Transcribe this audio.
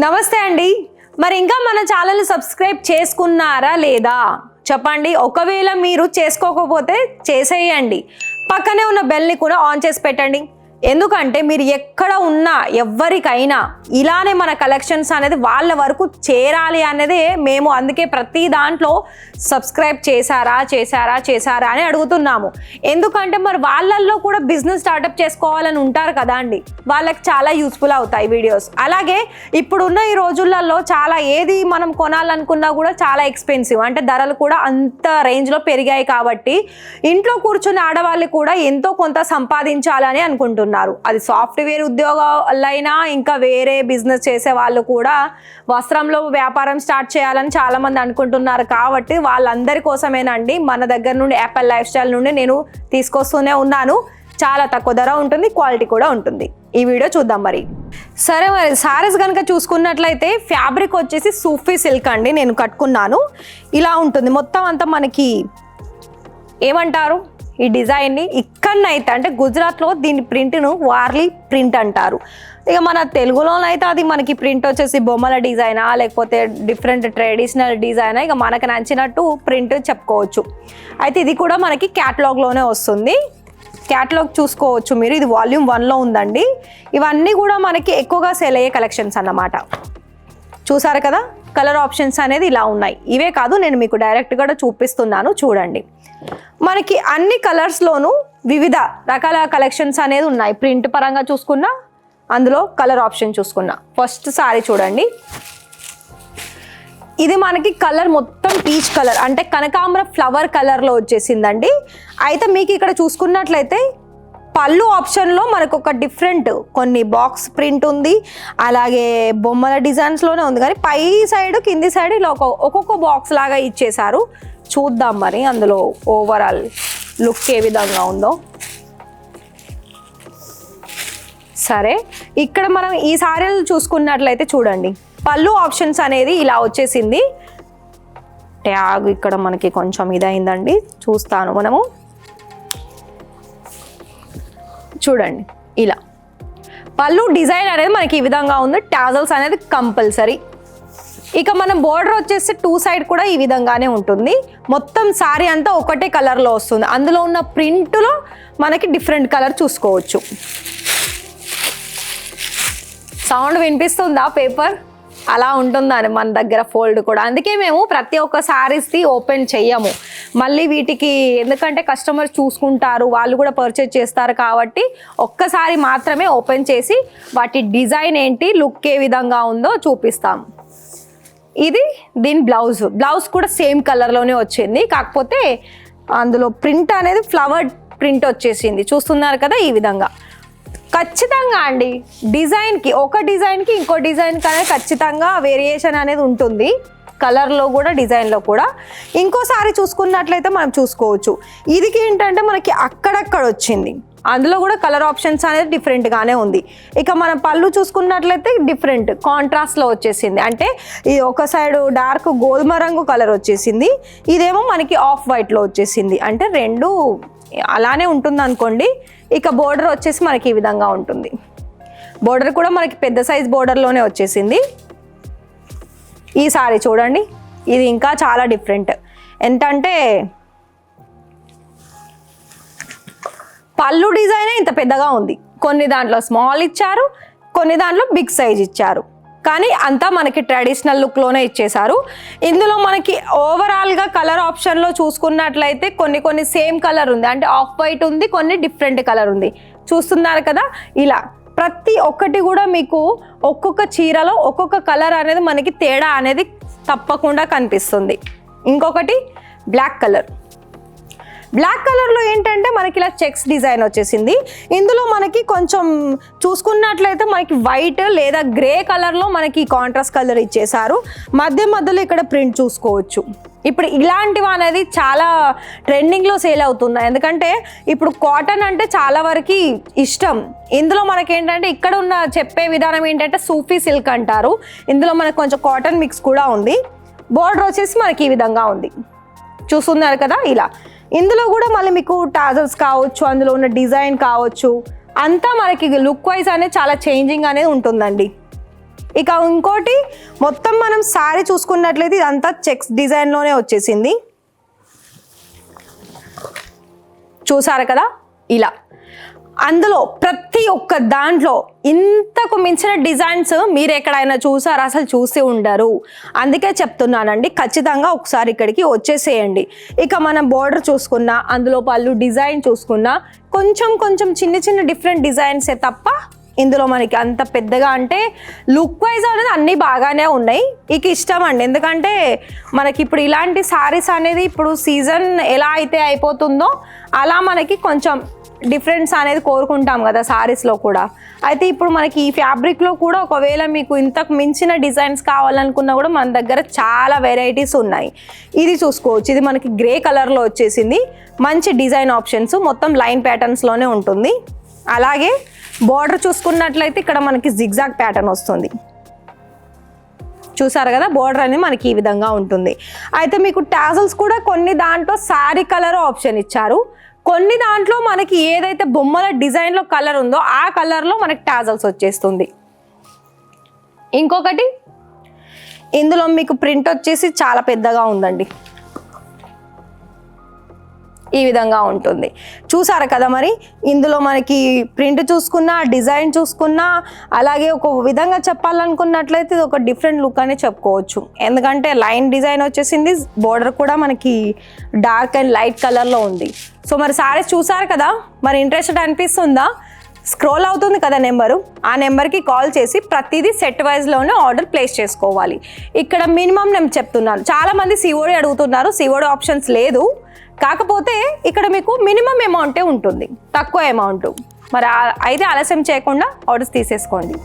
నమస్తే అండి. మరి ఇంకా మన ఛానల్ని సబ్స్క్రైబ్ చేసుకున్నారా లేదా చెప్పండి. ఒకవేళ మీరు చేసుకోకపోతే చేసేయండి. పక్కనే ఉన్న బెల్ని కూడా ఆన్ చేసి పెట్టండి. ఎందుకంటే మీరు ఎక్కడ ఉన్నా ఎవరికైనా ఇలానే మన కలెక్షన్స్ అనేది వాళ్ళ వరకు చేరాలి అనేది మేము అందుకే ప్రతి దాంట్లో సబ్స్క్రైబ్ చేశారా అని అడుగుతున్నాము. ఎందుకంటే మరి వాళ్ళల్లో కూడా బిజినెస్ స్టార్టప్ చేసుకోవాలని ఉంటారు కదా అండి, వాళ్ళకి చాలా యూస్ఫుల్ అవుతాయి వీడియోస్. అలాగే ఇప్పుడున్న ఈ రోజులలో చాలా ఏది మనం కొనాలనుకున్నా కూడా చాలా ఎక్స్పెన్సివ్, అంటే ధరలు కూడా అంత రేంజ్లో పెరిగాయి. కాబట్టి ఇంట్లో కూర్చుని ఆడవాళ్ళు కూడా ఎంతో కొంత సంపాదించాలని అనుకుంటున్నారు. అది సాఫ్ట్వేర్ ఉద్యోగాలైనా ఇంకా వేరే బిజినెస్ చేసే వాళ్ళు కూడా వస్త్రంలో వ్యాపారం స్టార్ట్ చేయాలని చాలా మంది అనుకుంటున్నారు. కాబట్టి వాళ్ళందరి కోసమేనండి మన దగ్గర నుండి యాపిల్ లైఫ్ స్టైల్ నుండి నేను తీసుకొస్తూనే ఉన్నాను. చాలా తక్కువ ధర ఉంటుంది, క్వాలిటీ కూడా ఉంటుంది. ఈ వీడియో చూద్దాం. మరి సారీస్ కనుక చూసుకున్నట్లయితే ఫ్యాబ్రిక్ వచ్చేసి సూఫీ సిల్క్ అండి. నేను కట్టుకున్నాను, ఇలా ఉంటుంది మొత్తం అంతా. మనకి ఏమంటారు ఈ డిజైన్ని, ఇక్కడనైతే అంటే గుజరాత్లో దీని ప్రింట్ను వార్లీ ప్రింట్ అంటారు. ఇక మన తెలుగులోనైతే అది మనకి ప్రింట్ వచ్చేసి బొమ్మల డిజైనా లేకపోతే డిఫరెంట్ ట్రెడిషనల్ డిజైనా, ఇక మనకు నచ్చినట్టు ప్రింట్ చెప్పుకోవచ్చు. అయితే ఇది కూడా మనకి క్యాటలాగ్లోనే వస్తుంది. క్యాటలాగ్ చూసుకోవచ్చు మీరు, ఇది వాల్యూమ్ 1లో ఉందండి. ఇవన్నీ కూడా మనకి ఎక్కువగా సేల్ అయ్యే కలెక్షన్స్ అన్నమాట. చూసారు కదా, కలర్ ఆప్షన్స్ అనేది ఇలా ఉన్నాయి. ఇవే కాదు, నేను మీకు డైరెక్ట్ కూడా చూపిస్తున్నాను చూడండి. మనకి అన్ని కలర్స్లోనూ వివిధ రకాల కలెక్షన్స్ అనేది ఉన్నాయి. ప్రింట్ పరంగా చూసుకున్నా, అందులో కలర్ ఆప్షన్ చూసుకున్నా. ఫస్ట్ సారీ చూడండి, ఇది మనకి కలర్ మొత్తం పీచ్ కలర్, అంటే కనకాంబర ఫ్లవర్ కలర్లో వచ్చేసిందండి. అయితే మీకు ఇక్కడ చూసుకున్నట్లయితే పళ్ళు ఆప్షన్లో మనకు ఒక డిఫరెంట్ కొన్ని బాక్స్ ప్రింట్ ఉంది, అలాగే బొమ్మల డిజైన్స్లోనే ఉంది. కానీ పై సైడ్ కింది సైడ్ ఇలా ఒక్కొక్క బాక్స్ లాగా ఇచ్చేసారు. చూద్దాం మరి అందులో ఓవరాల్ లుక్ ఏ విధంగా ఉందో. సరే, ఇక్కడ మనం ఈ సారీలు చూసుకున్నట్లయితే చూడండి, పళ్ళు ఆప్షన్స్ అనేది ఇలా వచ్చేసింది. ట్యాగ్ ఇక్కడ మనకి కొంచెం ఇదైందండి, చూస్తాను మనము. చూడండి, ఇలా పళ్ళు డిజైన్ అనేది మనకి ఈ విధంగా ఉంది. టాజల్స్ అనేది కంపల్సరీ. ఇక మనం బోర్డర్ వచ్చేసి 2 సైడ్ కూడా ఈ విధంగానే ఉంటుంది. మొత్తం సారీ అంతా ఒకటే కలర్లో వస్తుంది. అందులో ఉన్న ప్రింట్లో మనకి డిఫరెంట్ కలర్ చూసుకోవచ్చు. సౌండ్ వినిపిస్తుందా పేపర్? అలా ఉంటుందని మన దగ్గర ఫోల్డ్ కూడా. అందుకే మేము ప్రతి ఒక్క శారీస్ది ఓపెన్ చెయ్యము మళ్ళీ వీటికి, ఎందుకంటే కస్టమర్ చూసుకుంటారు, వాళ్ళు కూడా పర్చేజ్ చేస్తారు. కాబట్టి ఒక్కసారి మాత్రమే ఓపెన్ చేసి వాటి డిజైన్ ఏంటి, లుక్ ఏ విధంగా ఉందో చూపిస్తాం. ఇది దీని బ్లౌజ్ కూడా సేమ్ కలర్లోనే వచ్చింది, కాకపోతే అందులో ప్రింట్ అనేది ఫ్లవర్ ప్రింట్ వచ్చేసింది. చూస్తున్నారు కదా ఈ విధంగా. ఖచ్చితంగా అండి డిజైన్కి, ఒక డిజైన్కి ఇంకో డిజైన్కి అనేది ఖచ్చితంగా వేరియేషన్ అనేది ఉంటుంది, కలర్లో కూడా డిజైన్లో కూడా. ఇంకోసారి చూసుకున్నట్లయితే మనం చూసుకోవచ్చు, ఇది ఏంటంటే మనకి అక్కడక్కడ వచ్చింది, అందులో కూడా కలర్ ఆప్షన్స్ అనేది డిఫరెంట్గానే ఉంది. ఇక మనం పళ్ళు చూసుకున్నట్లయితే డిఫరెంట్ కాంట్రాస్ట్లో వచ్చేసింది, అంటే ఈ ఒక సైడ్ డార్క్ గోధుమ రంగు కలర్ వచ్చేసింది, ఇదేమో మనకి ఆఫ్ వైట్లో వచ్చేసింది. అంటే రెండు అలానే ఉంటుంది అనుకోండి. ఇక బోర్డర్ వచ్చేసి మనకి ఈ విధంగా ఉంటుంది. బోర్డర్ కూడా మనకి పెద్ద సైజ్ బోర్డర్లోనే వచ్చేసింది. ఈ సారీ చూడండి, ఇది ఇంకా చాలా డిఫరెంట్. ఎంతంటే పళ్ళు డిజైనే ఇంత పెద్దగా ఉంది. కొన్ని దాంట్లో స్మాల్ ఇచ్చారు, కొన్ని దాంట్లో బిగ్ సైజ్ ఇచ్చారు, కానీ అంతా మనకి ట్రెడిషనల్ లుక్లోనే ఇచ్చేసారు. ఇందులో మనకి ఓవరాల్గా కలర్ ఆప్షన్లో చూసుకున్నట్లయితే కొన్ని సేమ్ కలర్ ఉంది, అంటే ఆఫ్ వైట్ ఉంది, కొన్ని డిఫరెంట్ కలర్ ఉంది. చూస్తున్నారు కదా, ఇలా ప్రతి ఒక్కటి కూడా మీకు ఒక్కొక్క చీరలో ఒక్కొక్క కలర్ అనేది మనకి తేడా అనేది తప్పకుండా కనిపిస్తుంది. ఇంకొకటి బ్లాక్ కలర్లో ఏంటంటే మనకి ఇలా చెక్స్ డిజైన్ వచ్చేసింది. ఇందులో మనకి కొంచెం చూసుకున్నట్లయితే మనకి వైట్ లేదా గ్రే కలర్లో మనకి కాంట్రాస్ట్ కలర్ ఇచ్చేసారు. మధ్యలో ఇక్కడ ప్రింట్ చూసుకోవచ్చు. ఇప్పుడు ఇలాంటివి అనేది చాలా ట్రెండింగ్లో సేల్ అవుతున్నాయి, ఎందుకంటే ఇప్పుడు కాటన్ అంటే చాలా వరకు ఇష్టం. ఇందులో మనకి ఏంటంటే ఇక్కడ ఉన్న చెప్పే విధానం ఏంటంటే సూఫీ సిల్క్ అంటారు. ఇందులో మనకు కొంచెం కాటన్ మిక్స్ కూడా ఉంది. బోర్డర్ వచ్చేసి మనకి ఈ విధంగా ఉంది, చూస్తున్నారు కదా ఇలా. ఇందులో కూడా మళ్ళీ మీకు టాజల్స్ కావచ్చు, అందులో ఉన్న డిజైన్ కావచ్చు, అంతా మనకి లుక్ వైజ్ అనేది చాలా చేంజింగ్ అనేది ఉంటుందండి. ఇక ఇంకోటి మొత్తం మనం శారీ చూసుకున్నట్లయితే ఇదంతా చెక్స్ డిజైన్లోనే వచ్చేసింది. చూసారు కదా ఇలా. అందులో ప్రతి ఒక్క దాంట్లో ఇంతకు మించిన డిజైన్స్ మీరు ఎక్కడైనా చూసారా? అసలు చూసి ఉండరు. అందుకే చెప్తున్నానండి, ఖచ్చితంగా ఒకసారి ఇక్కడికి వచ్చేసేయండి. ఇక మనం బోర్డర్ చూసుకున్నా, అందులో పళ్ళు డిజైన్ చూసుకున్నా, కొంచెం చిన్న చిన్న డిఫరెంట్ డిజైన్సే తప్ప ఇందులో మనకి అంత పెద్దగా అంటే లుక్ వైజ్ అనేది అన్నీ బాగానే ఉన్నాయి. ఇక ఇష్టం అండి, ఎందుకంటే మనకి ఇప్పుడు ఇలాంటి శారీస్ అనేది ఇప్పుడు సీజన్ ఎలా అయితే అయిపోతుందో అలా మనకి కొంచెం డిఫరెన్స్ అనేది కోరుకుంటాం కదా శారీస్లో కూడా. అయితే ఇప్పుడు మనకి ఈ ఫ్యాబ్రిక్లో కూడా ఒకవేళ మీకు ఇంతకు మించిన డిజైన్స్ కావాలనుకున్నా కూడా మన దగ్గర చాలా వెరైటీస్ ఉన్నాయి. ఇది చూసుకోవచ్చు, ఇది మనకి గ్రే కలర్లో వచ్చేసింది. మంచి డిజైన్ ఆప్షన్స్, మొత్తం లైన్ ప్యాటర్న్స్లోనే ఉంటుంది. అలాగే బోర్డర్ చూసుకున్నట్లయితే ఇక్కడ మనకి జిగ్జాగ్ ప్యాటర్న్ వస్తుంది. చూసారు కదా, బోర్డర్ అనేది మనకి ఈ విధంగా ఉంటుంది. అయితే మీకు టాజల్స్ కూడా కొన్ని దాంట్లో శారీ కలర్ ఆప్షన్ ఇచ్చారు, కొన్ని దాంట్లో మనకి ఏదైతే బొమ్మల డిజైన్లో కలర్ ఉందో ఆ కలర్లో మనకి టాజల్స్ వచ్చేస్తుంది. ఇంకొకటి ఇందులో మీకు ప్రింట్ వచ్చేసి చాలా పెద్దగా ఉందండి, ఈ విధంగా ఉంటుంది. చూసారు కదా, మరి ఇందులో మనకి ప్రింట్ చూసుకున్నా, డిజైన్ చూసుకున్నా, అలాగే ఒక విధంగా చెప్పాలనుకున్నట్లయితే ఇది ఒక డిఫరెంట్ లుక్ అని చెప్పుకోవచ్చు. ఎందుకంటే లైన్ డిజైన్ వచ్చేసింది, బోర్డర్ కూడా మనకి డార్క్ అండ్ లైట్ కలర్లో ఉంది. సో మరి సారీస్ చూసారు కదా, మరి ఇంట్రెస్టెడ్ అనిపిస్తుందా? స్క్రోల్ అవుతుంది కదా నెంబరు, ఆ నెంబర్కి కాల్ చేసి ప్రతిదీ సెట్ వైజ్లోనే ఆర్డర్ ప్లేస్ చేసుకోవాలి. ఇక్కడ మినిమం నేను చెప్తున్నాను, చాలామంది సిఓడి అడుగుతున్నారు, సిఓడి ఆప్షన్స్ లేదు. కాకపోతే ఇక్కడ మీకు మినిమం అమౌంటే ఉంటుంది, తక్కువ అమౌంట్. మరి అయితే ఆలస్యం చేయకుండా ఆర్డర్స్ తీసేసుకోండి.